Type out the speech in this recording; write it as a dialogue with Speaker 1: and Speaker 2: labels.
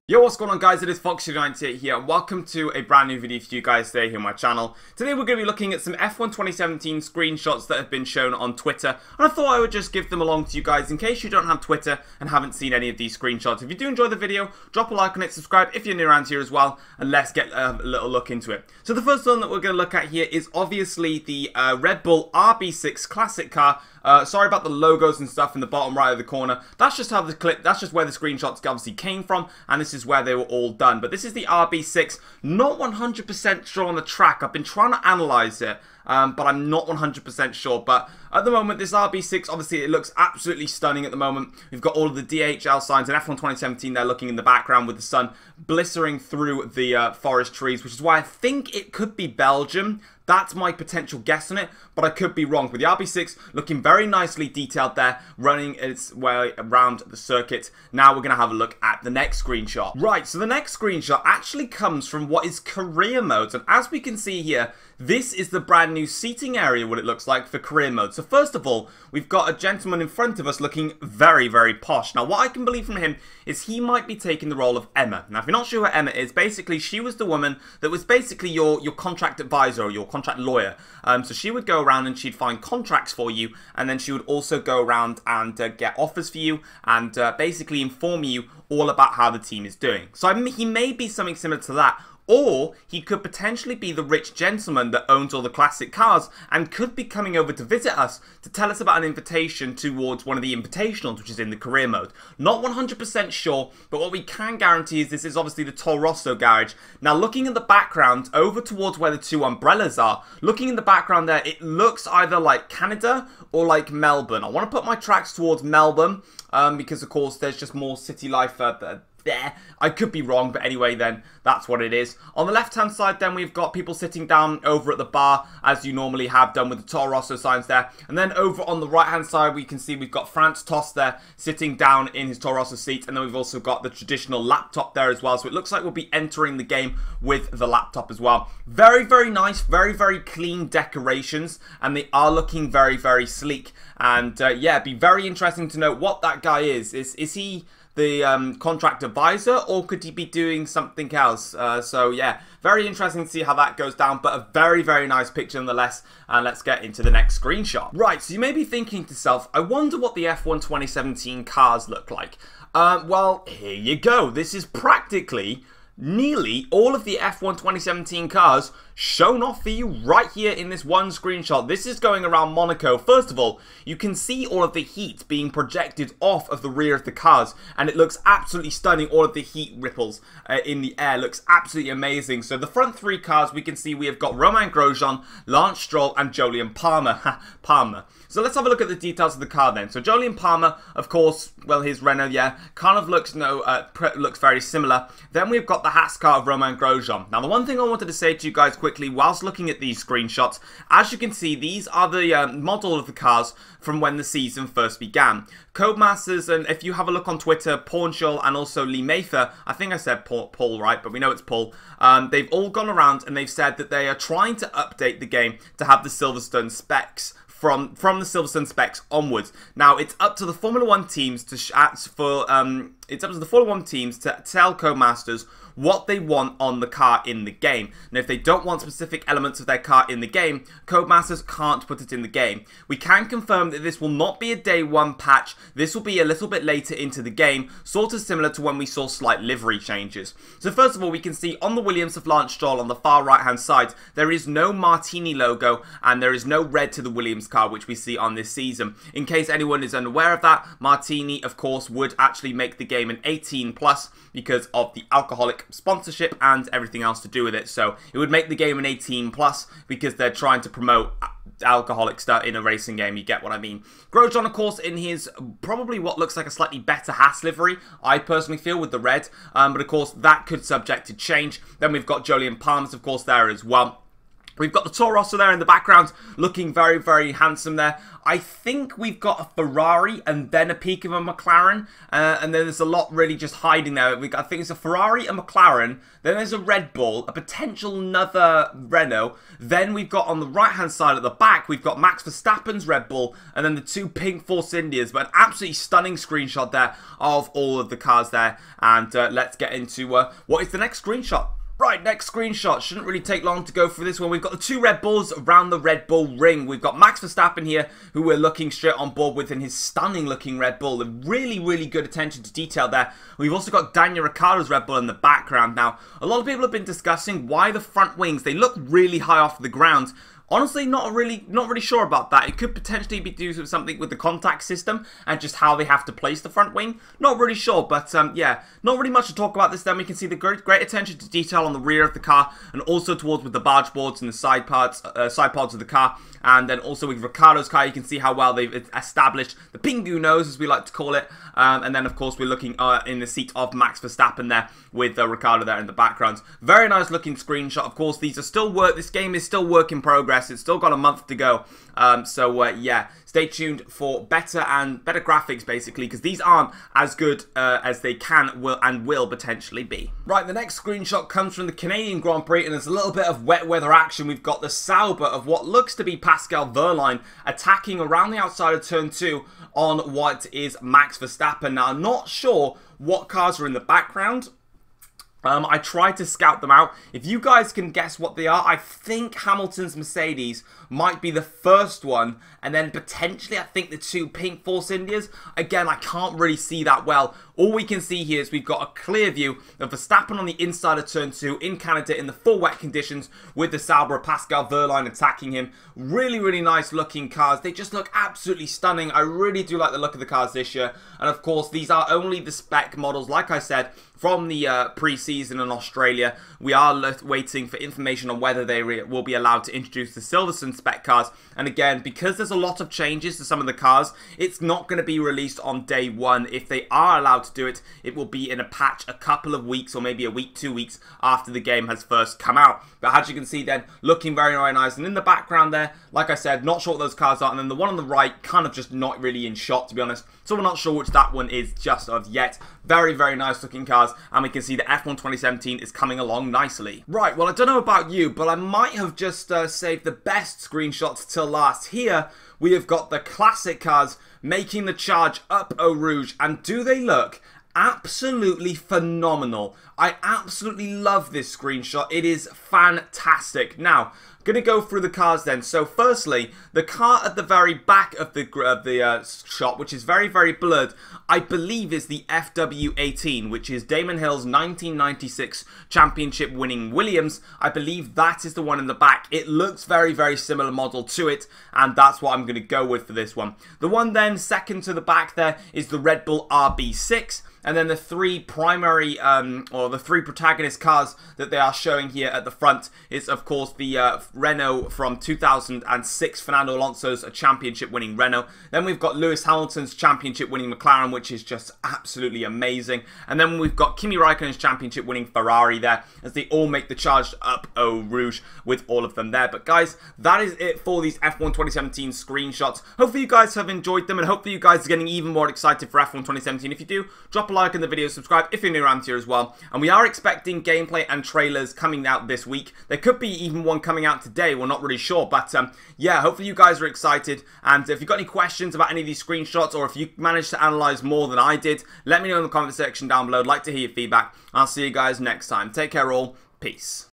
Speaker 1: Yo, what's going on guys, it is Foxy98 here and welcome to a brand new video for you guys today here on my channel. Today we're going to be looking at some F1 2017 screenshots that have been shown on Twitter, and I thought I would just give them along to you guys in case you don't have Twitter and haven't seen any of these screenshots. If you do enjoy the video, drop a like on it, subscribe if you're new around here as well, and let's get a little look into it. So the first one that we're going to look at here is obviously the Red Bull RB6 classic car. Sorry about the logos and stuff in the bottom right of the corner. That's just how the that's just where the screenshots obviously came from, and this is where they were all done. But this is the RB6. Not 100% sure on the track. I've been trying to analyze it, but I'm not 100% sure. But at the moment, this RB6, obviously, it looks absolutely stunning at the moment. We've got all of the DHL signs in F1 2017. They're looking in the background with the sun blistering through the forest trees, which is why I think it could be Belgium. That's my potential guess on it, but I could be wrong. With the RB6 looking very nicely detailed there, running its way around the circuit. Now we're going to have a look at the next screenshot. Right, so the next screenshot actually comes from what is career modes, and as we can see here, this is the brand new seating area, what it looks like for career mode. So first of all, we've got a gentleman in front of us looking very, very posh. Now what I can believe from him is he might be taking the role of Emma. Now if you're not sure who Emma is, basically she was the woman that was basically your contract advisor or your contract lawyer. So she would go around and she'd find contracts for you, and then she would also go around and get offers for you and basically inform you all about how the team is doing. So he may be something similar to that. Or he could potentially be the rich gentleman that owns all the classic cars and could be coming over to visit us to tell us about an invitation towards one of the invitationals, which is in the career mode. Not 100% sure, but what we can guarantee is this is obviously the Toro Rosso garage. Now looking at the background, over towards where the two umbrellas are, looking in the background there, it looks either like Canada or like Melbourne. I want to put my tracks towards Melbourne because of course there's just more city life there. I could be wrong, but anyway then, that's what it is. On the left-hand side then, we've got people sitting down over at the bar, as you normally have done with the Toro Rosso signs there. And then over on the right-hand side, we can see we've got Franz Tost there, sitting down in his Toro Rosso seat. And then we've also got the traditional laptop there as well. So it looks like we'll be entering the game with the laptop as well. Very, very nice, very, very clean decorations. And they are looking very, very sleek. And yeah, it'd be very interesting to know what that guy is. Is he the contract advisor, or could he be doing something else? So yeah, very interesting to see how that goes down, but a very, very nice picture nonetheless. And let's get into the next screenshot. Right, so you may be thinking to yourself, I wonder what the F1 2017 cars look like. Well, here you go. This is practically nearly all of the F1 2017 cars shown off for you right here in this one screenshot. This is going around Monaco. First of all, you can see all of the heat being projected off of the rear of the cars, and it looks absolutely stunning. All of the heat ripples in the air looks absolutely amazing. So the front three cars, we can see we have got Romain Grosjean, Lance Stroll, and Jolyon Palmer. So let's have a look at the details of the car then. So Jolyon Palmer, of course, well, his Renault, yeah, kind of looks looks very similar. Then we've got the Haas car of Romain Grosjean. Now the one thing I wanted to say to you guys quickly whilst looking at these screenshots, as you can see, these are the model of the cars from when the season first began. Codemasters, and if you have a look on Twitter, Paunchal and also Lee Mather, I think I said Paul right, but we know it's Paul, they've all gone around and they've said that they are trying to update the game to have the Silverstone specs from the Silverstone specs onwards. Now it's up to the Formula 1 teams to tell Codemasters what they want on the car in the game. And if they don't want specific elements of their car in the game, Codemasters can't put it in the game. We can confirm that this will not be a day one patch. This will be a little bit later into the game, sort of similar to when we saw slight livery changes. So first of all, we can see on the Williams of Lance Stroll on the far right hand side, there is no Martini logo and there is no red to the Williams car, which we see on this season. In case anyone is unaware of that, Martini of course would actually make the game an 18+ because of the alcoholic sponsorship and everything else to do with it. So it would make the game an 18+ because they're trying to promote alcoholic stuff in a racing game. You get what I mean. Grosjean, of course, in his probably what looks like a slightly better Haas livery, I personally feel, with the red, but of course that could subject to change. Then we've got Jolyon Palmer, of course, there as well. We've got the Toro Rosso there in the background, looking very, very handsome there. I think we've got a Ferrari and then a peak of a McLaren. And then there's a lot really just hiding there. I think it's a Ferrari, a McLaren. Then there's a Red Bull, a potential another Renault. Then we've got on the right-hand side at the back, we've got Max Verstappen's Red Bull. And then the two pink Force Indias. But an absolutely stunning screenshot there of all of the cars there. And let's get into what is the next screenshot. Right, next screenshot. Shouldn't really take long to go through this one. We've got the two Red Bulls around the Red Bull ring. We've got Max Verstappen here, who we're looking straight on board with in his stunning looking Red Bull. A really, really good attention to detail there. We've also got Daniel Ricciardo's Red Bull in the background. Now, a lot of people have been discussing why the front wings, they look really high off the ground. Honestly, not really sure about that. It could potentially be due to something with the contact system and just how they have to place the front wing. Not really sure, but yeah, not really much to talk about this. Then we can see the great attention to detail on the rear of the car and also towards with the barge boards and the side pods of the car. And then also with Ricciardo's car, you can see how well they've established the Pingu nose, as we like to call it. And then, of course, we're looking in the seat of Max Verstappen there with Ricciardo there in the background. Very nice looking screenshot. Of course, these are still this game is still work in progress. It's still got a month to go. Yeah, stay tuned for better graphics, basically, because these aren't as good as they will potentially be. Right, the next screenshot comes from the Canadian Grand Prix, and there's a little bit of wet weather action. We've got the Sauber of what looks to be Pascal Wehrlein attacking around the outside of turn 2 on what is Max Verstappen. Now, I'm not sure what cars are in the background. I tried to scout them out. If you guys can guess what they are, I think Hamilton's Mercedes might be the first one, and then potentially I think the two pink Force Indias. Again, I can't really see that well. All we can see here is we've got a clear view of Verstappen on the inside of turn 2 in Canada in the full wet conditions with the Sauber of Pascal Wehrlein attacking him. Really, really nice looking cars. They just look absolutely stunning. I really do like the look of the cars this year. And of course, these are only the spec models, like I said, from the pre-season in Australia. We are waiting for information on whether they will be allowed to introduce the Silverstone spec cars. And again, because there's a lot of changes to some of the cars, it's not going to be released on day 1. If they are allowed to do it, it will be in a patch a couple of weeks or maybe a week, 2 weeks after the game has first come out. But as you can see then, looking very, very nice. And in the background there, like I said, not sure what those cars are. And then the one on the right, kind of just not really in shot, to be honest. So we're not sure which that one is just of yet. Very, very nice looking cars. And we can see the F1 2017 is coming along nicely. Right, well, I don't know about you, but I might have just saved the best screenshots till last. Here, we have got the classic cars making the charge up Eau Rouge. And do they look absolutely phenomenal? I absolutely love this screenshot. It is fantastic. Now, going to go through the cars then. So firstly, the car at the very back of the shot, which is very, very blurred, I believe is the FW18, which is Damon Hill's 1996 championship winning Williams. I believe that is the one in the back. It looks very, very similar model to it, and that's what I'm going to go with for this one. The one then second to the back there is the Red Bull RB6. And then the three primary, or the three protagonist cars that they are showing here at the front is, of course, the Renault from 2006, Fernando Alonso's championship-winning Renault. Then we've got Lewis Hamilton's championship-winning McLaren, which is just absolutely amazing. And then we've got Kimi Raikkonen's championship-winning Ferrari there, as they all make the charge up Eau Rouge with all of them there. But guys, that is it for these F1 2017 screenshots. Hopefully you guys have enjoyed them, and hopefully you guys are getting even more excited for F1 2017. If you do, drop a like in the video, subscribe if you're new around here as well. And we are expecting gameplay and trailers coming out this week. There could be even one coming out today, we're not really sure, but yeah, hopefully you guys are excited. And if you've got any questions about any of these screenshots, or if you managed to analyze more than I did, let me know in the comment section down below. I'd like to hear your feedback. I'll see you guys next time. Take care all. Peace.